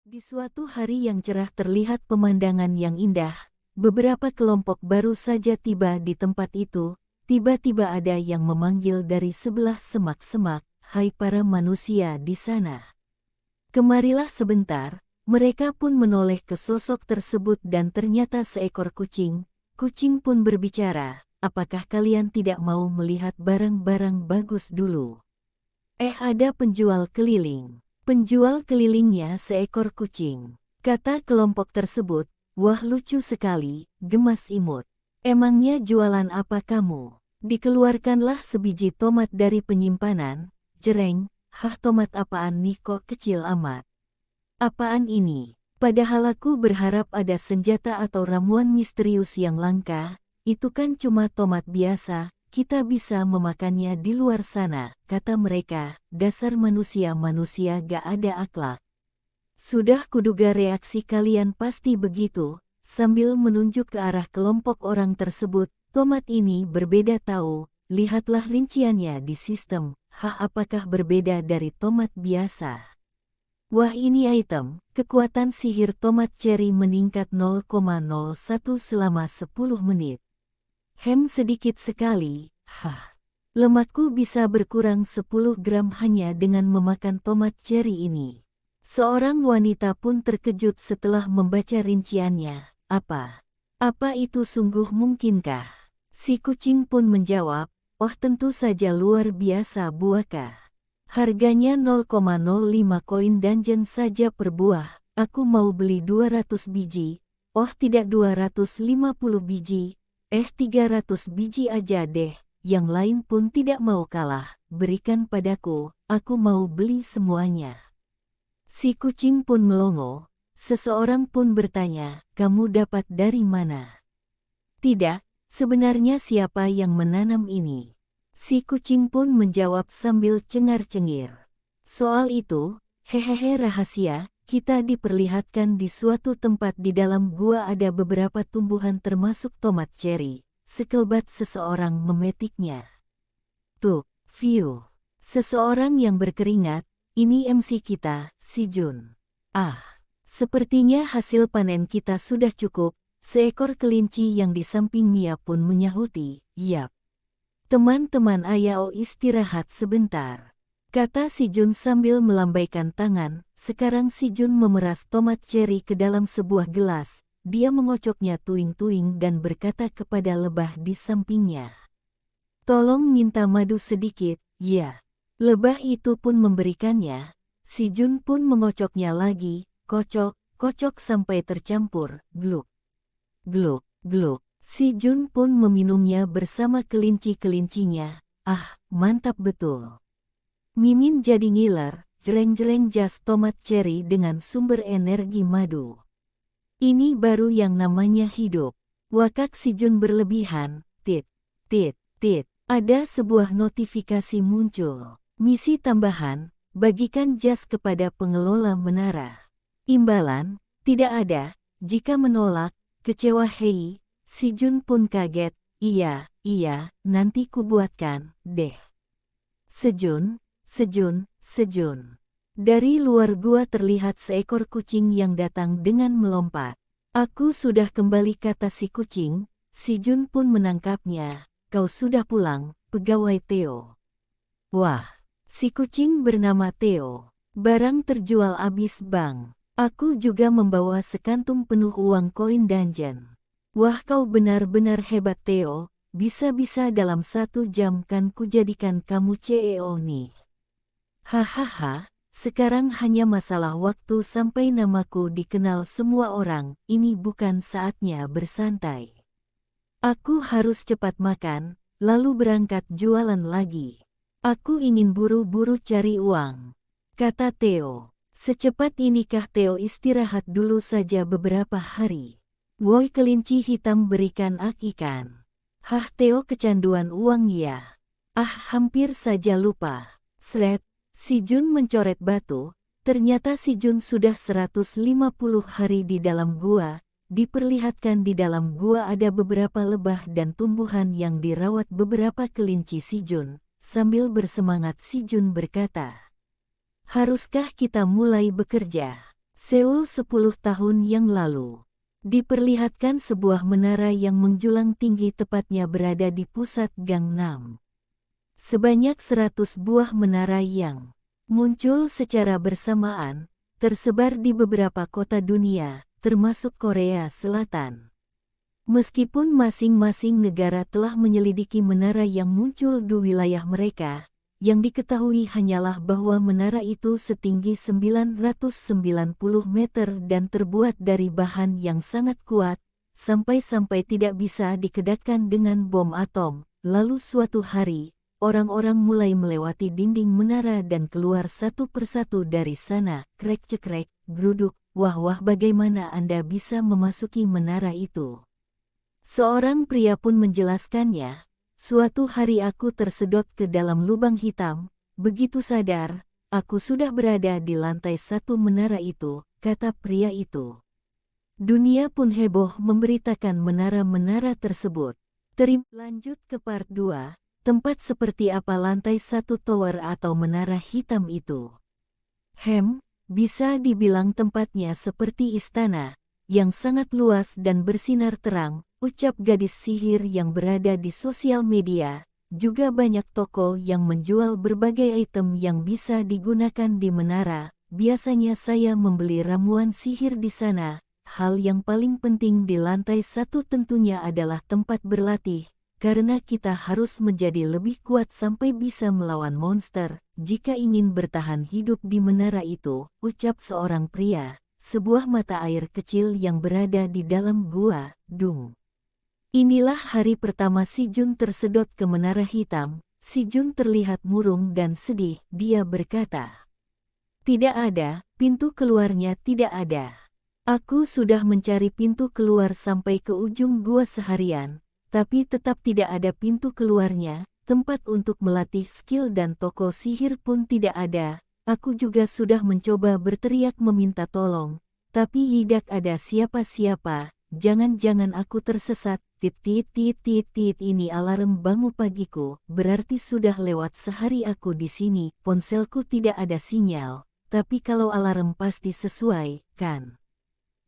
Di suatu hari yang cerah terlihat pemandangan yang indah. Beberapa kelompok baru saja tiba di tempat itu. Tiba-tiba ada yang memanggil dari sebelah semak-semak, "Hai para manusia di sana. Kemarilah sebentar." Mereka pun menoleh ke sosok tersebut dan ternyata seekor kucing. Kucing pun berbicara, "Apakah kalian tidak mau melihat barang-barang bagus dulu? Ada penjual keliling." Penjual kelilingnya seekor kucing. Kata kelompok tersebut, "Wah, lucu sekali," gemas imut. "Emangnya jualan apa kamu?" "Dikeluarkanlah sebiji tomat dari penyimpanan." Jereng, "Hah, tomat apaan nih kok kecil amat? Apaan ini? Padahal aku berharap ada senjata atau ramuan misterius yang langka. Itu kan cuma tomat biasa, kita bisa memakannya di luar sana," kata mereka. "Dasar manusia-manusia gak ada akhlak." "Sudah kuduga reaksi kalian pasti begitu." Sambil menunjuk ke arah kelompok orang tersebut, "Tomat ini berbeda tahu, lihatlah rinciannya di sistem." "Hah, apakah berbeda dari tomat biasa?" "Wah, ini item, kekuatan sihir tomat cherry meningkat 0,01 selama 10 menit. Sedikit sekali, hah. Lemakku bisa berkurang 10 gram hanya dengan memakan tomat cherry ini." Seorang wanita pun terkejut setelah membaca rinciannya. Apa itu sungguh mungkinkah?" Si kucing pun menjawab, "Oh, tentu saja luar biasa buahkah. Harganya 0,05 koin dungeon saja per buah. Aku mau beli 200 biji. Oh tidak, 250 biji. 300 biji aja deh. Yang lain pun tidak mau kalah. Berikan padaku, aku mau beli semuanya." Si kucing pun melongo. Seseorang pun bertanya, "Kamu dapat dari mana?" "Tidak, sebenarnya siapa yang menanam ini?" Si kucing pun menjawab sambil cengar-cengir. "Soal itu, hehehe, rahasia. Kita diperlihatkan di suatu tempat di dalam gua ada beberapa tumbuhan termasuk tomat cherry." Sekelebat seseorang memetiknya. "Tuh, view. Seseorang yang berkeringat, ini MC kita, si Jun. Sepertinya hasil panen kita sudah cukup." Seekor kelinci yang di samping Mia pun menyahuti, "Yap. Teman-teman, ayo istirahat sebentar," kata si Jun sambil melambaikan tangan. Sekarang si Jun memeras tomat cherry ke dalam sebuah gelas. Dia mengocoknya tuing-tuing dan berkata kepada lebah di sampingnya, "Tolong minta madu sedikit." "Ya." Lebah itu pun memberikannya. Si Jun pun mengocoknya lagi, kocok sampai tercampur, gluk, gluk, gluk. Si Jun pun meminumnya bersama kelinci-kelincinya. Mantap betul. Mimin jadi ngiler, jreng-jreng jas tomat cherry dengan sumber energi madu. Ini baru yang namanya hidup. Wakak si Jun berlebihan. Tit, tit, tit. Ada sebuah notifikasi muncul. "Misi tambahan, bagikan jas kepada pengelola menara." Imbalan, tidak ada. Jika menolak, kecewa. Hei. Si Jun pun kaget. Iya, nanti kubuatkan, deh." Sejun. Dari luar gua terlihat seekor kucing yang datang dengan melompat. "Aku sudah kembali," kata si kucing. Si Jun pun menangkapnya. "Kau sudah pulang, pegawai Theo." "Wah, si kucing bernama Theo. Barang terjual abis, Bang. Aku juga membawa sekantung penuh uang koin dungeon." "Wah, kau benar-benar hebat Theo. Bisa-bisa dalam 1 jam kan kujadikan kamu CEO nih." "Hahaha, sekarang hanya masalah waktu sampai namaku dikenal semua orang. Ini bukan saatnya bersantai. Aku harus cepat makan, lalu berangkat jualan lagi. Aku ingin buru-buru cari uang," kata Theo. "Secepat inikah?" "Theo istirahat dulu saja beberapa hari." "Woi kelinci hitam, berikan ikan." "Hah, Theo kecanduan uang ya? Hampir saja lupa." Sret, si Jun mencoret batu. Ternyata si Jun sudah 150 hari di dalam gua. Diperlihatkan di dalam gua ada beberapa lebah dan tumbuhan yang dirawat beberapa kelinci si Jun. Sambil bersemangat si Jun berkata, "Haruskah kita mulai bekerja?" Seoul 10 tahun yang lalu. Diperlihatkan sebuah menara yang menjulang tinggi tepatnya berada di pusat Gangnam. Sebanyak 100 buah menara yang muncul secara bersamaan, tersebar di beberapa kota dunia, termasuk Korea Selatan. Meskipun masing-masing negara telah menyelidiki menara yang muncul di wilayah mereka, yang diketahui hanyalah bahwa menara itu setinggi 990 meter dan terbuat dari bahan yang sangat kuat, sampai-sampai tidak bisa dikedakkan dengan bom atom. Lalu suatu hari, orang-orang mulai melewati dinding menara dan keluar satu persatu dari sana. Krek-cekrek, geruduk, wah-wah, bagaimana Anda bisa memasuki menara itu? Seorang pria pun menjelaskannya. Suatu hari aku tersedot ke dalam lubang hitam, begitu sadar, aku sudah berada di lantai 1 menara itu, kata pria itu. Dunia pun heboh memberitakan menara-menara tersebut. Lanjut ke part 2, tempat seperti apa lantai 1 tower atau menara hitam itu? Bisa dibilang tempatnya seperti istana, yang sangat luas dan bersinar terang, ucap gadis sihir yang berada di sosial media. Juga banyak toko yang menjual berbagai item yang bisa digunakan di menara. Biasanya saya membeli ramuan sihir di sana. Hal yang paling penting di lantai 1 tentunya adalah tempat berlatih, karena kita harus menjadi lebih kuat sampai bisa melawan monster jika ingin bertahan hidup di menara itu, ucap seorang pria. Sebuah mata air kecil yang berada di dalam gua, dung. Inilah hari pertama Si Jun tersedot ke menara hitam. Si Jun terlihat murung dan sedih. Dia berkata, "Tidak ada, pintu keluarnya tidak ada. Aku sudah mencari pintu keluar sampai ke ujung gua seharian, tapi tetap tidak ada pintu keluarnya. Tempat untuk melatih skill dan toko sihir pun tidak ada. Aku juga sudah mencoba berteriak meminta tolong, tapi tidak ada siapa-siapa. Jangan-jangan aku tersesat. Ini alarm bangun pagiku, berarti sudah lewat sehari aku di sini. Ponselku tidak ada sinyal, tapi kalau alarm pasti sesuai, kan?"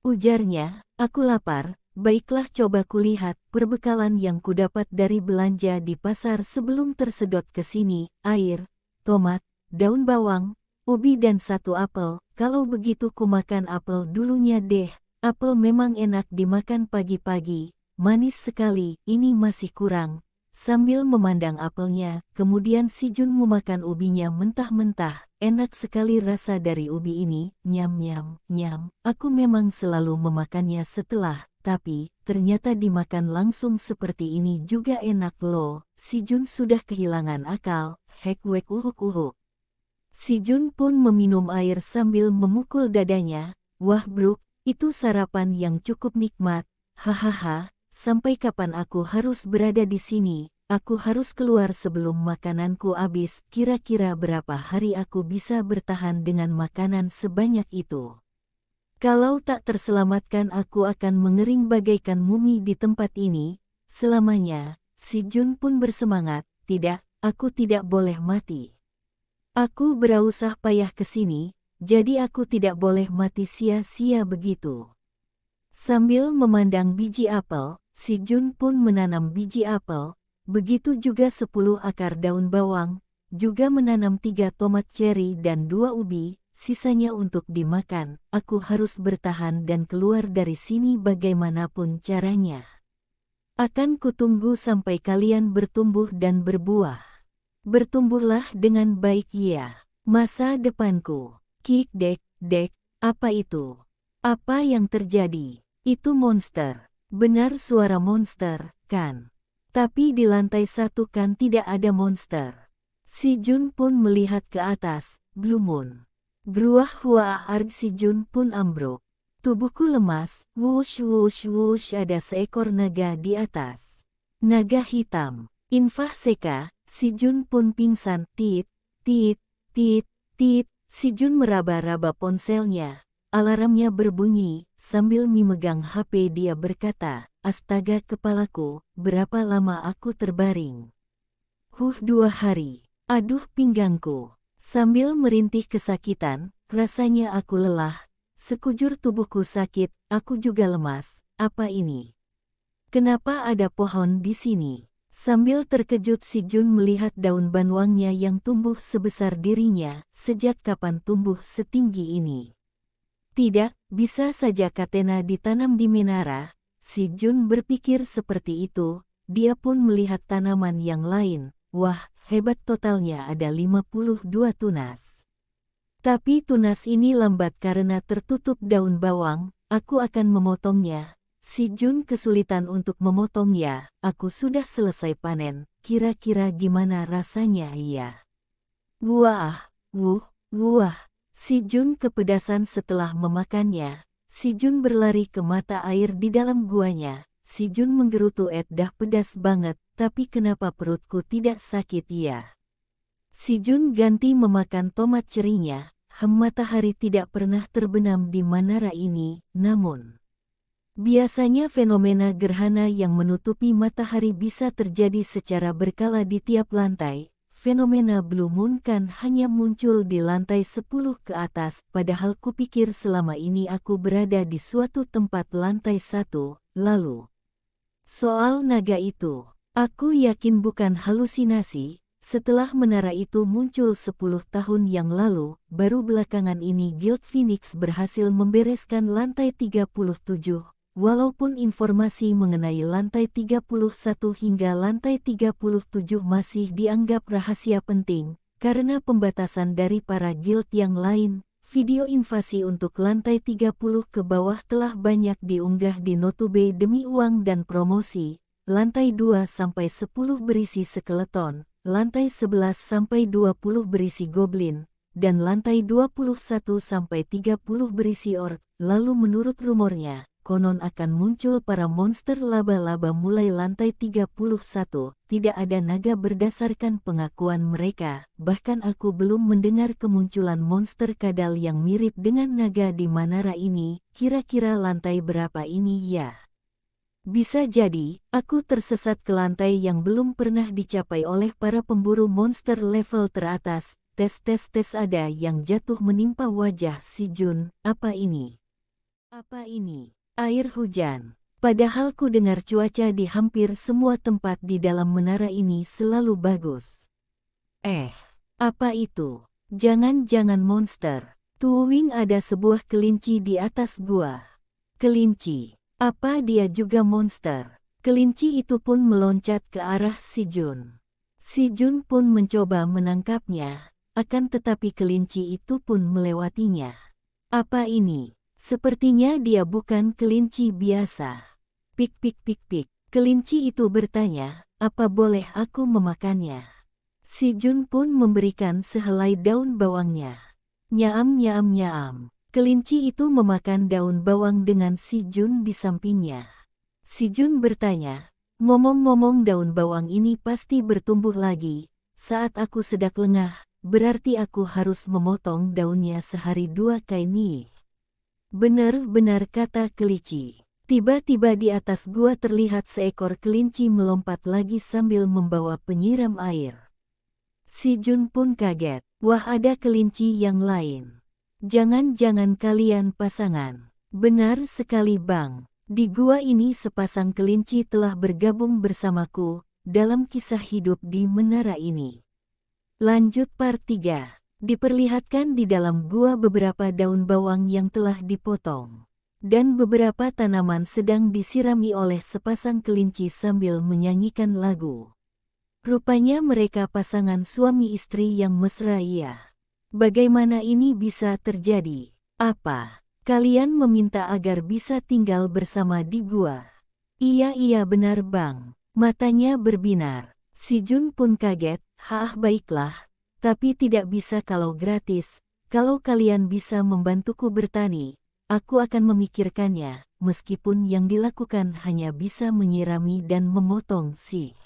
Ujarnya, "Aku lapar, baiklah coba kulihat perbekalan yang kudapat dari belanja di pasar sebelum tersedot ke sini, air, tomat, daun bawang, ubi dan 1 apel. Kalau begitu kumakan apel dulunya deh. Apel memang enak dimakan pagi-pagi, manis sekali, ini masih kurang." Sambil memandang apelnya, kemudian Si Jun memakan ubinya mentah-mentah. "Enak sekali rasa dari ubi ini, nyam-nyam, nyam. Aku memang selalu memakannya setelah, tapi ternyata dimakan langsung seperti ini juga enak loh." Si Jun sudah kehilangan akal, hek-wek uhuk-uhuk. Si Jun pun meminum air sambil memukul dadanya. "Wah Bruk, itu sarapan yang cukup nikmat. Hahaha, sampai kapan aku harus berada di sini? Aku harus keluar sebelum makananku habis. Kira-kira berapa hari aku bisa bertahan dengan makanan sebanyak itu? Kalau tak terselamatkan aku akan mengering bagaikan mumi di tempat ini selamanya." Si Jun pun bersemangat, "Tidak, aku tidak boleh mati. Aku berusah payah ke sini, jadi aku tidak boleh mati sia-sia begitu." Sambil memandang biji apel, Si Jun pun menanam biji apel, begitu juga 10 akar daun bawang, juga menanam 3 tomat ceri dan 2 ubi, sisanya untuk dimakan. "Aku harus bertahan dan keluar dari sini bagaimanapun caranya. Akan kutunggu sampai kalian bertumbuh dan berbuah. Bertumbuhlah dengan baik ya. Masa depanku." Kik dek, dek, apa itu? Apa yang terjadi? Itu monster. Benar suara monster, kan? Tapi di lantai 1 kan tidak ada monster. Si Jun pun melihat ke atas, Blue Moon. Beruah hua arg. Si Jun pun ambruk. Tubuhku lemas, wush wush wush, ada seekor naga di atas. Naga hitam. Infah seka. Si Jun pun pingsan. Tit, tit, tit, tit. Si Jun meraba-raba ponselnya. Alarmnya berbunyi. Sambil memegang HP dia berkata, "Astaga kepalaku, berapa lama aku terbaring? 2 hari. Aduh pinggangku." Sambil merintih kesakitan, "Rasanya aku lelah. Sekujur tubuhku sakit, aku juga lemas. Apa ini? Kenapa ada pohon di sini? Sambil terkejut si Jun melihat daun banwangnya yang tumbuh sebesar dirinya. Sejak kapan tumbuh setinggi ini? Tidak, bisa saja Katena ditanam di menara. Si Jun berpikir seperti itu. Dia pun melihat tanaman yang lain. Wah, hebat, totalnya ada 52 tunas. Tapi tunas ini lambat karena tertutup daun bawang. Aku akan memotongnya. Si Jun kesulitan untuk memotongnya. Aku sudah selesai panen. Kira-kira gimana rasanya ya? Wah, wah. Si Jun kepedasan setelah memakannya. Si Jun berlari ke mata air di dalam guanya. Si Jun menggerutu, dah pedas banget, tapi kenapa perutku tidak sakit ya? Si Jun ganti memakan tomat cerinya. Matahari tidak pernah terbenam di menara ini, namun biasanya fenomena gerhana yang menutupi matahari bisa terjadi secara berkala di tiap lantai. Fenomena Blue Moon kan hanya muncul di lantai 10 ke atas, padahal kupikir selama ini aku berada di suatu tempat lantai 1, lalu. Soal naga itu, aku yakin bukan halusinasi. Setelah menara itu muncul 10 tahun yang lalu, baru belakangan ini Guild Phoenix berhasil membereskan lantai 37. Walaupun informasi mengenai lantai 31 hingga lantai 37 masih dianggap rahasia penting, karena pembatasan dari para guild yang lain, video invasi untuk lantai 30 ke bawah telah banyak diunggah di Notube demi uang dan promosi. Lantai 2-10 berisi skeleton, lantai 11-20 berisi goblin, dan lantai 21-30 berisi orc. Lalu menurut rumornya, konon akan muncul para monster laba-laba mulai lantai 31. Tidak ada naga berdasarkan pengakuan mereka, bahkan aku belum mendengar kemunculan monster kadal yang mirip dengan naga di menara ini. Kira-kira lantai berapa ini ya? Bisa jadi, aku tersesat ke lantai yang belum pernah dicapai oleh para pemburu monster level teratas. Tes ada yang jatuh menimpa wajah si Jun. Apa ini? Apa ini? Air hujan. Padahal ku dengar cuaca di hampir semua tempat di dalam menara ini selalu bagus. Apa itu? Jangan-jangan monster. Tuwing, ada sebuah kelinci di atas gua. Kelinci. Apa dia juga monster? Kelinci itu pun meloncat ke arah si Jun. Si Jun pun mencoba menangkapnya, akan tetapi kelinci itu pun melewatinya. Apa ini? Sepertinya dia bukan kelinci biasa. Pik. Kelinci itu bertanya, apa boleh aku memakannya? Si Jun pun memberikan sehelai daun bawangnya. Nyam. Kelinci itu memakan daun bawang dengan si Jun di sampingnya. Si Jun bertanya, ngomong-ngomong, daun bawang ini pasti bertumbuh lagi. Saat aku sedang lengah, berarti aku harus memotong daunnya sehari 2 kali nih. Benar-benar, kata kelinci. Tiba-tiba di atas gua terlihat seekor kelinci melompat lagi sambil membawa penyiram air. Si Jun pun kaget. Wah, ada kelinci yang lain. Jangan-jangan kalian pasangan. Benar sekali bang. Di gua ini sepasang kelinci telah bergabung bersamaku dalam kisah hidup di menara ini. Lanjut part 3. Diperlihatkan di dalam gua beberapa daun bawang yang telah dipotong. Dan beberapa tanaman sedang disirami oleh sepasang kelinci sambil menyanyikan lagu. Rupanya mereka pasangan suami istri yang mesra ya. Bagaimana ini bisa terjadi? Apa? Kalian meminta agar bisa tinggal bersama di gua? Iya benar bang. Matanya berbinar. Si Jun pun kaget. Baiklah. Tapi tidak bisa kalau gratis. Kalau kalian bisa membantuku bertani, aku akan memikirkannya. Meskipun yang dilakukan hanya bisa menyirami dan memotong si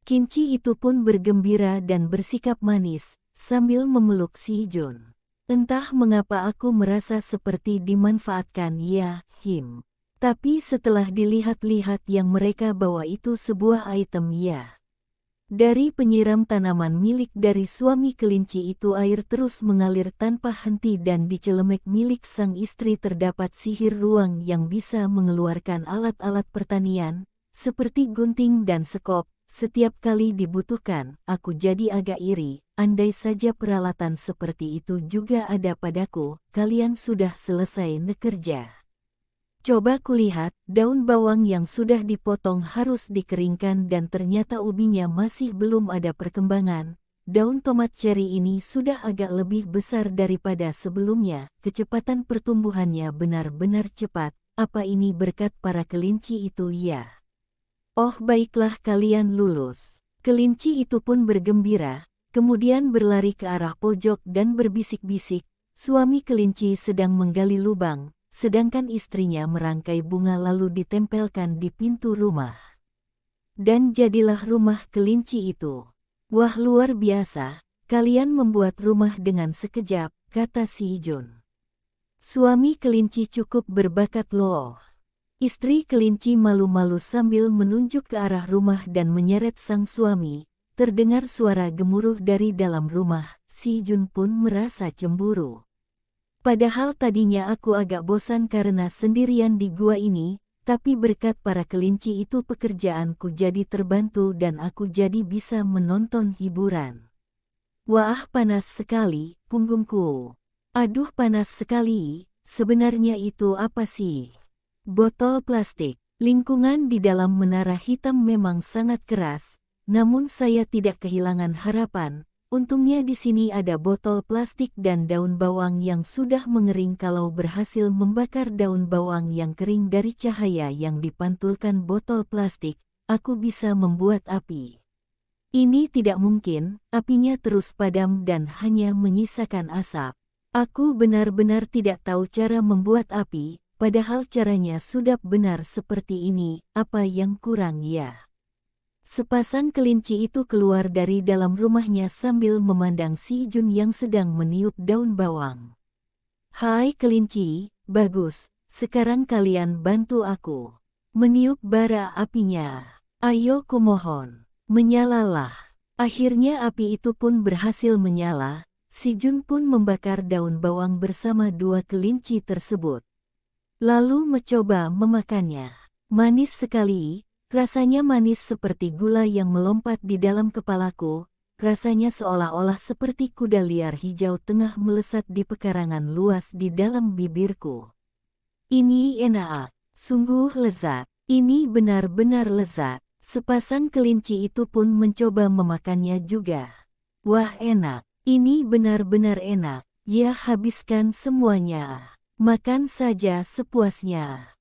Kinci itu pun bergembira dan bersikap manis sambil memeluk si Jun. Entah mengapa aku merasa seperti dimanfaatkan ya, Him. Tapi setelah dilihat-lihat yang mereka bawa itu sebuah item ya. Dari penyiram tanaman milik dari suami kelinci itu air terus mengalir tanpa henti dan di celemek milik sang istri terdapat sihir ruang yang bisa mengeluarkan alat-alat pertanian, seperti gunting dan sekop, setiap kali dibutuhkan. Aku jadi agak iri, andai saja peralatan seperti itu juga ada padaku, kalian sudah selesai bekerja. Coba kulihat, daun bawang yang sudah dipotong harus dikeringkan dan ternyata ubinya masih belum ada perkembangan. Daun tomat ceri ini sudah agak lebih besar daripada sebelumnya, kecepatan pertumbuhannya benar-benar cepat. Apa ini berkat para kelinci itu ya? Oh baiklah kalian lulus. Kelinci itu pun bergembira, kemudian berlari ke arah pojok dan berbisik-bisik. Suami kelinci sedang menggali lubang, sedangkan istrinya merangkai bunga lalu ditempelkan di pintu rumah. Dan jadilah rumah kelinci itu. Wah luar biasa, kalian membuat rumah dengan sekejap, kata si Jun. Suami kelinci cukup berbakat loh. Istri kelinci malu-malu sambil menunjuk ke arah rumah dan menyeret sang suami. Terdengar suara gemuruh dari dalam rumah, si Jun pun merasa cemburu. Padahal tadinya aku agak bosan karena sendirian di gua ini, tapi berkat para kelinci itu pekerjaanku jadi terbantu dan aku jadi bisa menonton hiburan. Wah panas sekali, punggungku. Aduh panas sekali, sebenarnya itu apa sih? Botol plastik. Lingkungan di dalam menara hitam memang sangat keras, namun saya tidak kehilangan harapan. Untungnya di sini ada botol plastik dan daun bawang yang sudah mengering. Kalau berhasil membakar daun bawang yang kering dari cahaya yang dipantulkan botol plastik, aku bisa membuat api. Ini tidak mungkin, apinya terus padam dan hanya menyisakan asap. Aku benar-benar tidak tahu cara membuat api, padahal caranya sudah benar seperti ini, apa yang kurang ya? Sepasang kelinci itu keluar dari dalam rumahnya sambil memandang si Jun yang sedang meniup daun bawang. Hai kelinci, bagus, sekarang kalian bantu aku. Meniup bara apinya. Ayo kumohon, menyalalah. Akhirnya api itu pun berhasil menyala, si Jun pun membakar daun bawang bersama dua kelinci tersebut. Lalu mencoba memakannya. Manis sekali, rasanya manis seperti gula yang melompat di dalam kepalaku, rasanya seolah-olah seperti kuda liar hijau tengah melesat di pekarangan luas di dalam bibirku. Ini enak, sungguh lezat, ini benar-benar lezat. Sepasang kelinci itu pun mencoba memakannya juga. Wah enak, ini benar-benar enak, ya habiskan semuanya. Makan saja sepuasnya.